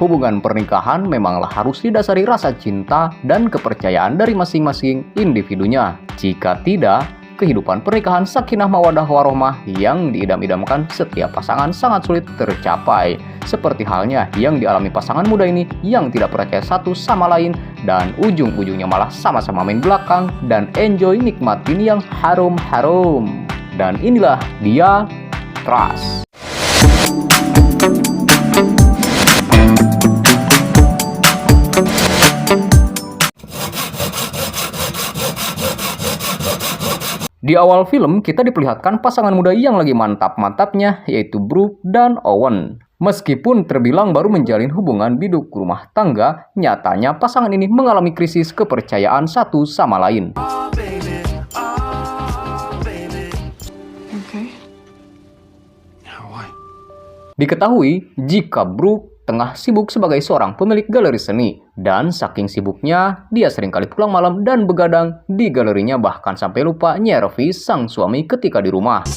Hubungan pernikahan memanglah harus didasari rasa cinta dan kepercayaan dari masing-masing individunya. Jika tidak, kehidupan pernikahan sakinah mawaddah warohmah yang diidam-idamkan setiap pasangan sangat sulit tercapai. Seperti halnya yang dialami pasangan muda ini yang tidak percaya satu sama lain dan ujung-ujungnya malah sama-sama main belakang dan enjoy nikmatin yang harum-harum. Dan inilah dia trust. Di awal film, kita diperlihatkan pasangan muda yang lagi mantap-mantapnya, yaitu Brooke dan Owen. Meskipun terbilang baru menjalin hubungan biduk rumah tangga, nyatanya pasangan ini mengalami krisis kepercayaan satu sama lain. Diketahui jika Brooke tengah sibuk sebagai seorang pemilik galeri seni, dan saking sibuknya, dia seringkali pulang malam dan begadang di galerinya, bahkan sampai lupa nyervis sang suami ketika di rumah.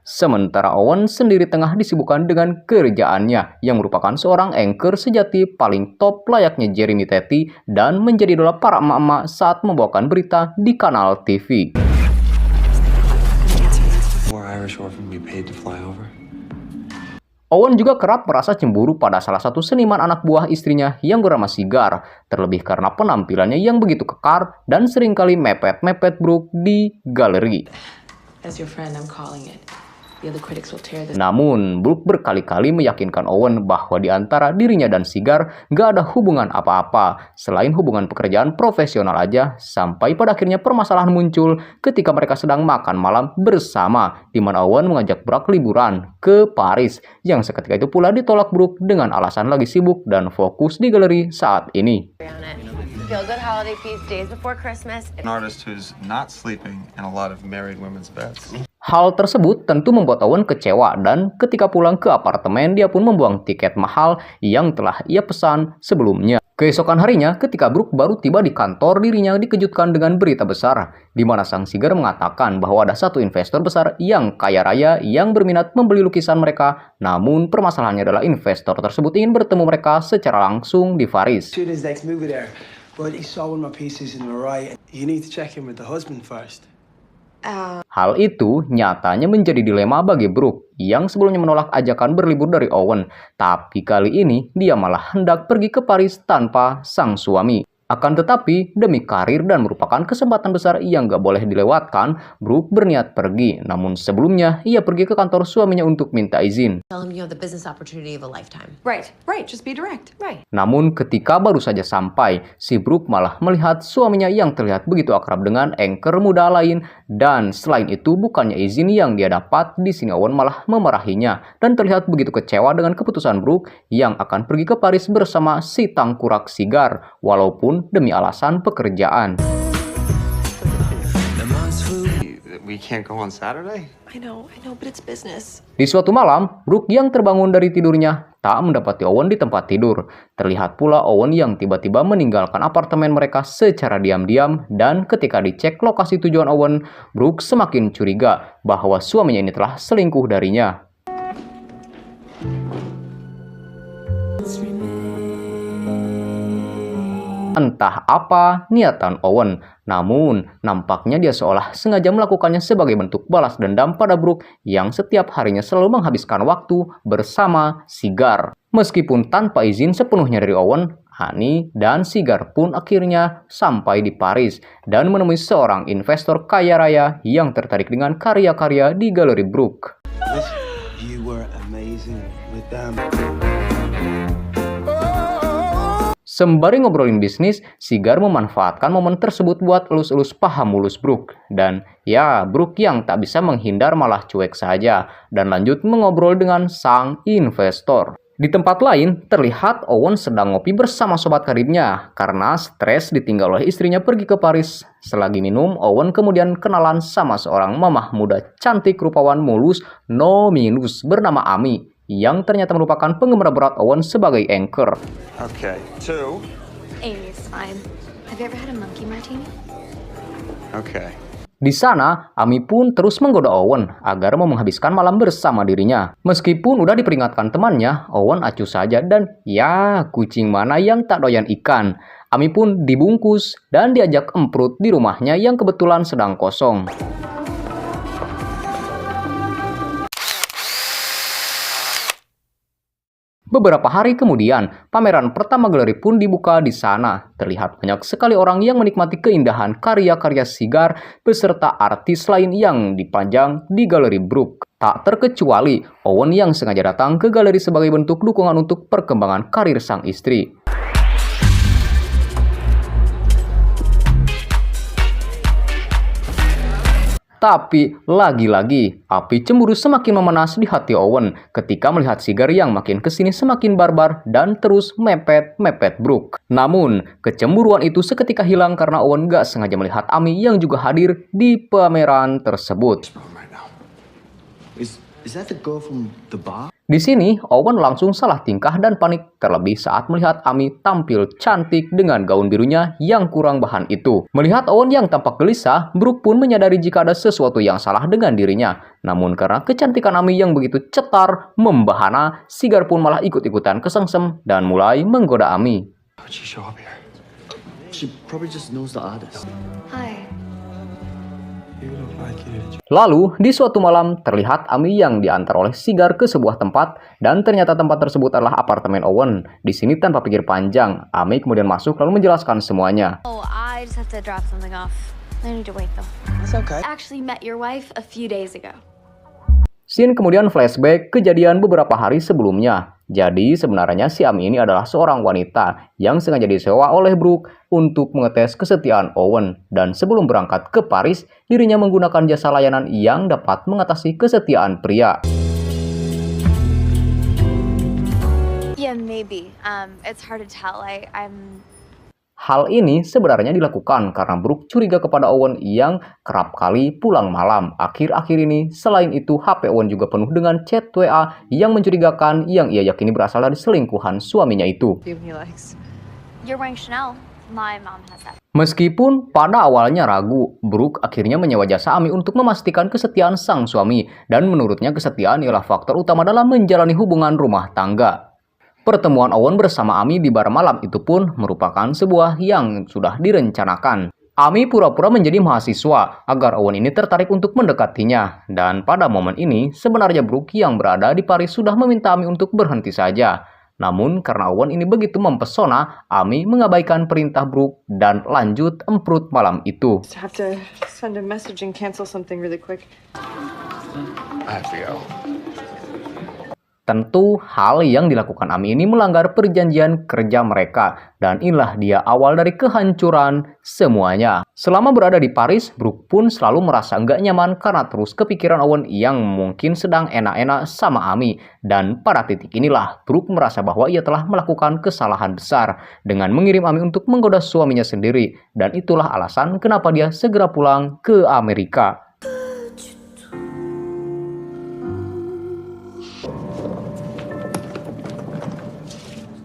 Sementara Owen sendiri tengah disibukkan dengan kerjaannya yang merupakan seorang anchor sejati paling top layaknya Jeremy Teti dan menjadi idola para emak-emak saat membawakan berita di kanal TV. Owen juga kerap merasa cemburu pada salah satu seniman anak buah istrinya yang bernama Sigar, terlebih karena penampilannya yang begitu kekar dan seringkali mepet-mepet Brooke di galeri. Namun, Brooke berkali-kali meyakinkan Owen bahwa di antara dirinya dan Sigar gak ada hubungan apa-apa selain hubungan pekerjaan profesional aja, sampai pada akhirnya permasalahan muncul ketika mereka sedang makan malam bersama, di mana Owen mengajak Brooke liburan ke Paris, yang seketika itu pula ditolak Brooke dengan alasan lagi sibuk dan fokus di galeri saat ini. Feel good holiday feast days before Christmas. An artist who's not sleeping in a lot of married women's beds. Hal tersebut tentu membuat Owen kecewa dan ketika pulang ke apartemen dia pun membuang tiket mahal yang telah ia pesan sebelumnya. Keesokan harinya ketika Brooke baru tiba di kantor, dirinya dikejutkan dengan berita besar di mana sang Sigar mengatakan bahwa ada satu investor besar yang kaya raya yang berminat membeli lukisan mereka. Namun permasalahannya adalah investor tersebut ingin bertemu mereka secara langsung di Paris. Hal itu nyatanya menjadi dilema bagi Brooke yang sebelumnya menolak ajakan berlibur dari Owen, tapi kali ini dia malah hendak pergi ke Paris tanpa sang suami. Akan tetapi, demi karir dan merupakan kesempatan besar yang gak boleh dilewatkan, Brooke berniat pergi. Namun sebelumnya, ia pergi ke kantor suaminya untuk minta izin. Namun ketika baru saja sampai, si Brooke malah melihat suaminya yang terlihat begitu akrab dengan anchor muda lain. Dan selain itu, bukannya izin yang dia dapat, di sini Owen malah memarahinya. Dan terlihat begitu kecewa dengan keputusan Brooke yang akan pergi ke Paris bersama si tangkurak Sigar, walaupun demi alasan pekerjaan. Di suatu malam, Brooke yang terbangun dari tidurnya tak mendapati Owen di tempat tidur. Terlihat pula Owen yang tiba-tiba meninggalkan apartemen mereka secara diam-diam, dan ketika dicek lokasi tujuan Owen, Brooke semakin curiga bahwa suaminya ini telah selingkuh darinya. Entah apa niatan Owen, namun nampaknya dia seolah sengaja melakukannya sebagai bentuk balas dendam pada Brooke yang setiap harinya selalu menghabiskan waktu bersama Sigar. Meskipun tanpa izin sepenuhnya dari Owen, Hani dan Sigar pun akhirnya sampai di Paris dan menemui seorang investor kaya raya yang tertarik dengan karya-karya di galeri Brooke. Sembari ngobrolin bisnis, Sigar memanfaatkan momen tersebut buat elus-elus paha mulus Brooke. Dan ya, Brooke yang tak bisa menghindar malah cuek saja dan lanjut mengobrol dengan sang investor. Di tempat lain, terlihat Owen sedang ngopi bersama sobat karibnya karena stres ditinggal oleh istrinya pergi ke Paris. Selagi minum, Owen kemudian kenalan sama seorang mamah muda cantik rupawan mulus no minus bernama Ami, yang ternyata merupakan penggemar berat Owen sebagai anchor. Okay, two. Amy's fine. Have you ever had a monkey martini? Okay. Di sana, Ami pun terus menggoda Owen agar mau menghabiskan malam bersama dirinya. Meskipun udah diperingatkan temannya, Owen acuh saja dan ya, kucing mana yang tak doyan ikan. Ami pun dibungkus dan diajak emprut di rumahnya yang kebetulan sedang kosong. Beberapa hari kemudian, pameran pertama galeri pun dibuka di sana. Terlihat banyak sekali orang yang menikmati keindahan karya-karya Sigar beserta artis lain yang dipajang di galeri Brooke. Tak terkecuali Owen yang sengaja datang ke galeri sebagai bentuk dukungan untuk perkembangan karir sang istri. Tapi, lagi-lagi, api cemburu semakin memanas di hati Owen ketika melihat Sigar yang makin kesini semakin barbar dan terus mepet-mepet Brooke. Namun, kecemburuan itu seketika hilang karena Owen gak sengaja melihat Ami yang juga hadir di pameran tersebut. Is that the girl from the bar? Di sini, Owen langsung salah tingkah dan panik, terlebih saat melihat Ami tampil cantik dengan gaun birunya yang kurang bahan itu. Melihat Owen yang tampak gelisah, Brooke pun menyadari jika ada sesuatu yang salah dengan dirinya. Namun karena kecantikan Ami yang begitu cetar, membahana, Sigar pun malah ikut-ikutan kesengsem dan mulai menggoda Ami. How'd she show up here? She probably just knows the artist. Hi. You look like you did. Lalu, di suatu malam, terlihat Ami yang diantar oleh Sigar ke sebuah tempat, dan ternyata tempat tersebut adalah apartemen Owen. Di sini tanpa pikir panjang, Ami kemudian masuk lalu menjelaskan semuanya. Oh, I just have to drop something off. I need to wait though. It's okay. I actually met your wife a few days ago. Scene kemudian flashback kejadian beberapa hari sebelumnya. Jadi sebenarnya si Ami ini adalah seorang wanita yang sengaja disewa oleh Brooke untuk mengetes kesetiaan Owen. Dan sebelum berangkat ke Paris, dirinya menggunakan jasa layanan yang dapat mengatasi kesetiaan pria. Yeah, maybe. It's hard to tell. I'm Hal ini sebenarnya dilakukan karena Brooke curiga kepada Owen yang kerap kali pulang malam. Akhir-akhir ini, selain itu, HP Owen juga penuh dengan chat WA yang mencurigakan yang ia yakini berasal dari selingkuhan suaminya itu. You're wearing Chanel. My mom has that. Meskipun pada awalnya ragu, Brooke akhirnya menyewa jasa Ami untuk memastikan kesetiaan sang suami. Dan menurutnya kesetiaan ialah faktor utama dalam menjalani hubungan rumah tangga. Pertemuan Owen bersama Ami di bar malam itu pun merupakan sebuah yang sudah direncanakan. Ami pura-pura menjadi mahasiswa agar Owen ini tertarik untuk mendekatinya. Dan pada momen ini, sebenarnya Brooke yang berada di Paris sudah meminta Ami untuk berhenti saja. Namun karena Owen ini begitu mempesona, Ami mengabaikan perintah Brooke dan lanjut emprut malam itu. I have to send a message and cancel something really quick. I have to go. Tentu hal yang dilakukan Ami ini melanggar perjanjian kerja mereka. Dan inilah dia awal dari kehancuran semuanya. Selama berada di Paris, Brooke pun selalu merasa nggak nyaman karena terus kepikiran Owen yang mungkin sedang enak-enak sama Ami. Dan pada titik inilah Brooke merasa bahwa ia telah melakukan kesalahan besar dengan mengirim Ami untuk menggoda suaminya sendiri. Dan itulah alasan kenapa dia segera pulang ke Amerika.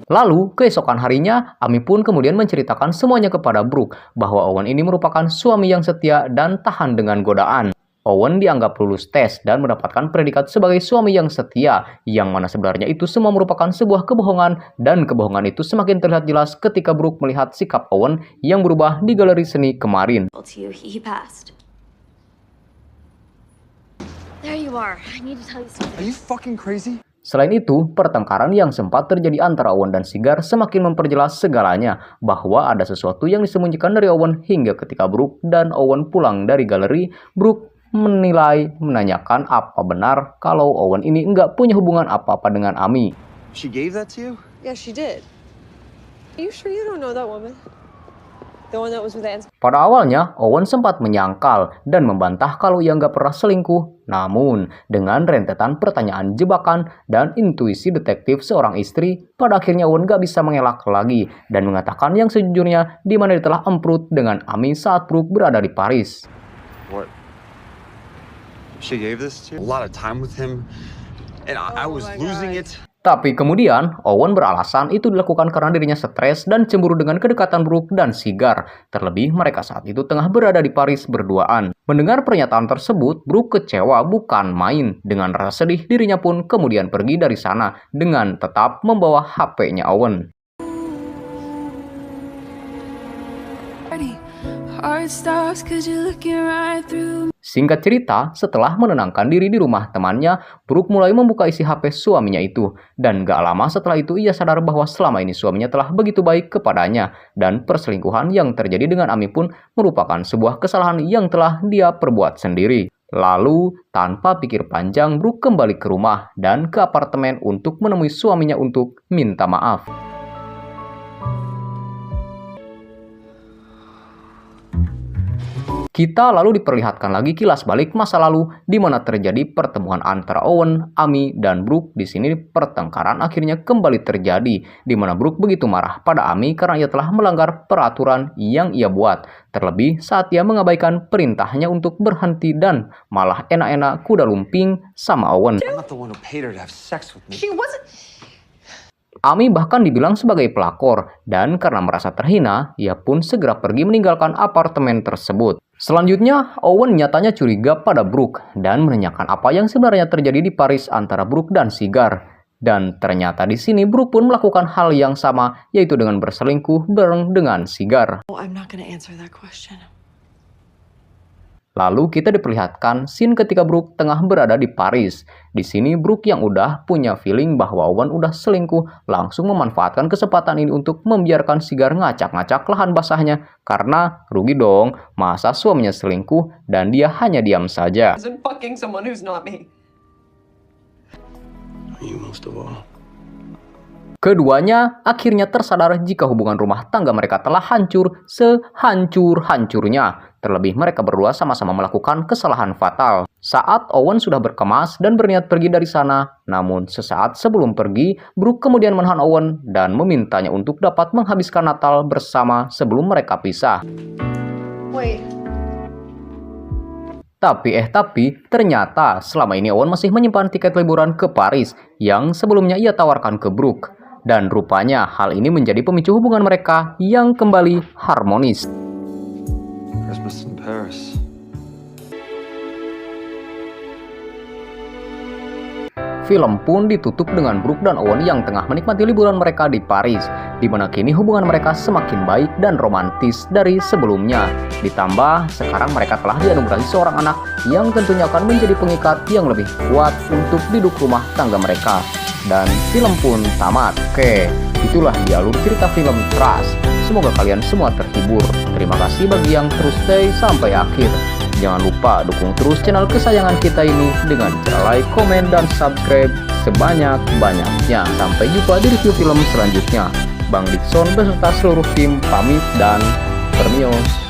Lalu, keesokan harinya, Ami pun kemudian menceritakan semuanya kepada Brooke bahwa Owen ini merupakan suami yang setia dan tahan dengan godaan. Owen dianggap lulus tes dan mendapatkan predikat sebagai suami yang setia, yang mana sebenarnya itu semua merupakan sebuah kebohongan, dan kebohongan itu semakin terlihat jelas ketika Brooke melihat sikap Owen yang berubah di galeri seni kemarin. He passed. There you are. I need to tell you something. Are you fucking crazy? Selain itu, pertengkaran yang sempat terjadi antara Owen dan Sigar semakin memperjelas segalanya bahwa ada sesuatu yang disembunyikan dari Owen hingga ketika Brooke dan Owen pulang dari galeri, Brooke menanyakan apa benar kalau Owen ini nggak punya hubungan apa-apa dengan Ami. She gave that to you? Yeah, she did. Are you sure you don't know that woman? The one that was with Anne? Pada awalnya, Owen sempat menyangkal dan membantah kalau ia nggak pernah selingkuh. Namun, dengan rentetan pertanyaan jebakan dan intuisi detektif seorang istri, pada akhirnya Owen nggak bisa mengelak lagi dan mengatakan yang sejujurnya di mana dia telah emprut dengan Ami saat Brooke berada di Paris. What? She gave this to you? A lot of time with him, and I was losing it. Tapi kemudian, Owen beralasan itu dilakukan karena dirinya stres dan cemburu dengan kedekatan Brooke dan Sigar. Terlebih mereka saat itu tengah berada di Paris berduaan. Mendengar pernyataan tersebut, Brooke kecewa bukan main. Dengan rasa sedih, dirinya pun kemudian pergi dari sana dengan tetap membawa HP-nya Owen. Singkat cerita, setelah menenangkan diri di rumah temannya, Brooke mulai membuka isi HP suaminya itu. Dan gak lama setelah itu ia sadar bahwa selama ini suaminya telah begitu baik kepadanya. Dan perselingkuhan yang terjadi dengan Amy pun merupakan sebuah kesalahan yang telah dia perbuat sendiri. Lalu, tanpa pikir panjang, Brooke kembali ke rumah dan ke apartemen untuk menemui suaminya untuk minta maaf. Kita lalu diperlihatkan lagi kilas balik masa lalu di mana terjadi pertemuan antara Owen, Amy, dan Brooke. Di sini pertengkaran akhirnya kembali terjadi di mana Brooke begitu marah pada Amy karena ia telah melanggar peraturan yang ia buat. Terlebih saat ia mengabaikan perintahnya untuk berhenti dan malah enak-enak kuda lumping sama Owen. I'm not the one who paid her to have sex with me. She wasn't. Amy bahkan dibilang sebagai pelakor, dan karena merasa terhina, ia pun segera pergi meninggalkan apartemen tersebut. Selanjutnya, Owen nyatanya curiga pada Brooke dan menanyakan apa yang sebenarnya terjadi di Paris antara Brooke dan Sigar. Dan ternyata di sini Brooke pun melakukan hal yang sama, yaitu dengan berselingkuh bareng dengan Sigar. Oh, I'm not gonna answer that question. Lalu kita diperlihatkan scene ketika Brooke tengah berada di Paris. Di sini Brooke yang udah punya feeling bahwa Owen udah selingkuh langsung memanfaatkan kesempatan ini untuk membiarkan Sigar ngacak-ngacak lahan basahnya. Karena rugi dong, masa suaminya selingkuh dan dia hanya diam saja. Isn't fucking someone who's not me. You most of all. Keduanya akhirnya tersadar jika hubungan rumah tangga mereka telah hancur sehancur-hancurnya. Terlebih mereka berdua sama-sama melakukan kesalahan fatal. Saat Owen sudah berkemas dan berniat pergi dari sana, namun sesaat sebelum pergi, Brooke kemudian menahan Owen dan memintanya untuk dapat menghabiskan Natal bersama sebelum mereka pisah. Wait. Tapi ternyata selama ini Owen masih menyimpan tiket liburan ke Paris yang sebelumnya ia tawarkan ke Brooke. Dan rupanya hal ini menjadi pemicu hubungan mereka yang kembali harmonis. Christmas in Paris. Film pun ditutup dengan Brooke dan Owen yang tengah menikmati liburan mereka di Paris, di mana kini hubungan mereka semakin baik dan romantis dari sebelumnya. Ditambah, sekarang mereka telah dianugerahi seorang anak yang tentunya akan menjadi pengikat yang lebih kuat untuk hidup rumah tangga mereka. Dan film pun tamat. Oke, itulah dia alur cerita film Trust. Semoga kalian semua terhibur. Terima kasih bagi yang terus stay sampai akhir. Jangan lupa dukung terus channel kesayangan kita ini dengan cara like, komen, dan subscribe sebanyak-banyaknya. Sampai jumpa di review film selanjutnya. Bang Dikson beserta seluruh tim pamit dan permios.